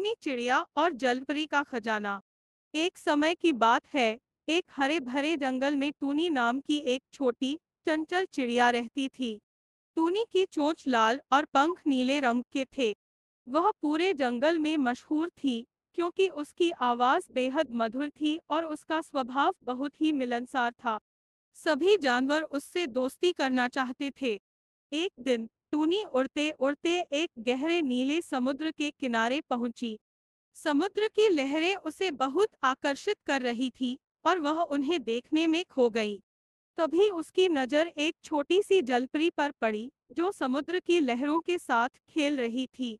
टूनी चिड़िया और जलपरी का खजाना। एक समय की बात है, एक हरे भरे जंगल में टूनी नाम की एक छोटी चंचल चिड़िया रहती थी। टूनी की चोंच लाल और पंख नीले रंग के थे। वह पूरे जंगल में मशहूर थी, क्योंकि उसकी आवाज बेहद मधुर थी और उसका स्वभाव बहुत ही मिलनसार था। सभी जानवर उससे दोस्ती करना चाहते थे। एक दिन टूनी उड़ते उड़ते एक गहरे नीले समुद्र के किनारे पहुंची। समुद्र की लहरें उसे बहुत आकर्षित कर रही थी और वह उन्हें देखने में खो गई। तभी उसकी नजर एक छोटी सी जलपरी पर पड़ी, जो समुद्र की लहरों के साथ खेल रही थी।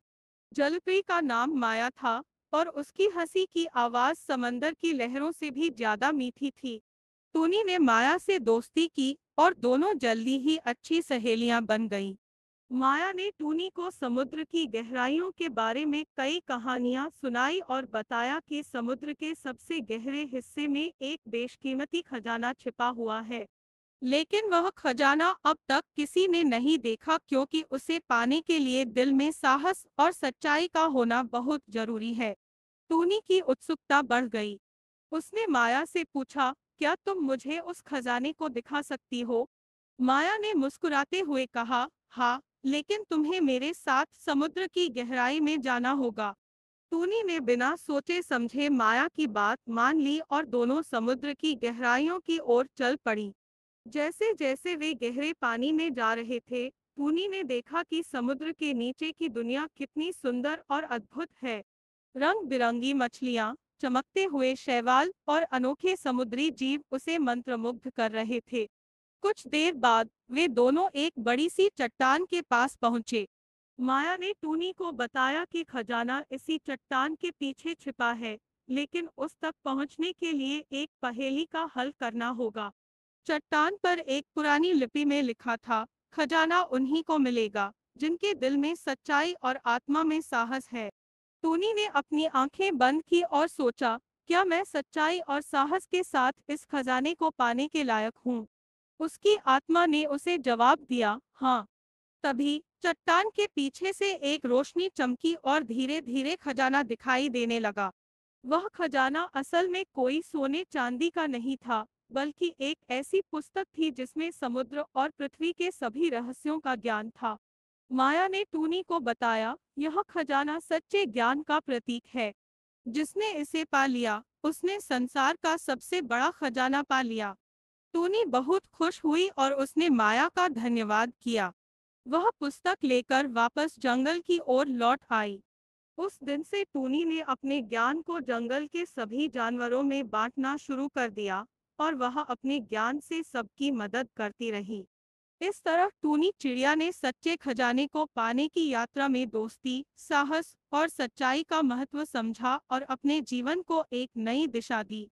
जलपरी का नाम माया था और उसकी हंसी की आवाज समंदर की लहरों से भी ज्यादा मीठी थी। टूनी ने माया से दोस्ती की और दोनों जल्दी ही अच्छी सहेलियां बन गईं। माया ने टूनी को समुद्र की गहराइयों के बारे में कई कहानियां सुनाई और बताया कि समुद्र के सबसे गहरे हिस्से में एक बेशकीमती खजाना छिपा हुआ है। लेकिन वह खजाना अब तक किसी ने नहीं देखा, क्योंकि उसे पाने के लिए दिल में साहस और सच्चाई का होना बहुत जरूरी है। टूनी की उत्सुकता बढ़ गई। उसने माया से पूछा, क्या तुम मुझे उस खजाने को दिखा सकती हो? माया ने मुस्कुराते हुए कहा, हाँ, लेकिन तुम्हें मेरे साथ समुद्र की गहराई में जाना होगा। टूनी ने बिना सोचे समझे माया की बात मान ली और दोनों समुद्र की गहराइयों की ओर चल पड़ी। जैसे जैसे वे गहरे पानी में जा रहे थे, टूनी ने देखा कि समुद्र के नीचे की दुनिया कितनी सुंदर और अद्भुत है। रंग बिरंगी मछलियां, चमकते हुए शैवाल और अनोखे समुद्री जीव उसे मंत्रमुग्ध कर रहे थे। कुछ देर बाद वे दोनों एक बड़ी सी चट्टान के पास पहुंचे। माया ने टूनी को बताया कि खजाना इसी चट्टान के पीछे छिपा है, लेकिन उस तक पहुंचने के लिए एक पहेली का हल करना होगा। चट्टान पर एक पुरानी लिपि में लिखा था, खजाना उन्हीं को मिलेगा जिनके दिल में सच्चाई और आत्मा में साहस है। टूनी ने अपनी आंखें बंद की और सोचा, क्या मैं सच्चाई और साहस के साथ इस खजाने को पाने के लायक हूँ? उसकी आत्मा ने उसे जवाब दिया, हाँ। तभी चट्टान के पीछे से एक रोशनी चमकी और धीरे धीरे खजाना दिखाई देने लगा। वह खजाना असल में कोई सोने चांदी का नहीं था, बल्कि एक ऐसी पुस्तक थी जिसमें समुद्र और पृथ्वी के सभी रहस्यों का ज्ञान था। माया ने टूनी को बताया, यह खजाना सच्चे ज्ञान का प्रतीक है। जिसने इसे पा लिया, उसने संसार का सबसे बड़ा खजाना पा लिया। टूनी बहुत खुश हुई और उसने माया का धन्यवाद किया। वह पुस्तक लेकर वापस जंगल की ओर लौट आई। उस दिन से टूनी ने अपने ज्ञान को जंगल के सभी जानवरों में बांटना शुरू कर दिया और वह अपने ज्ञान से सबकी मदद करती रही। इस तरह टूनी चिड़िया ने सच्चे खजाने को पाने की यात्रा में दोस्ती, साहस और सच्चाई का महत्व समझा और अपने जीवन को एक नई दिशा दी।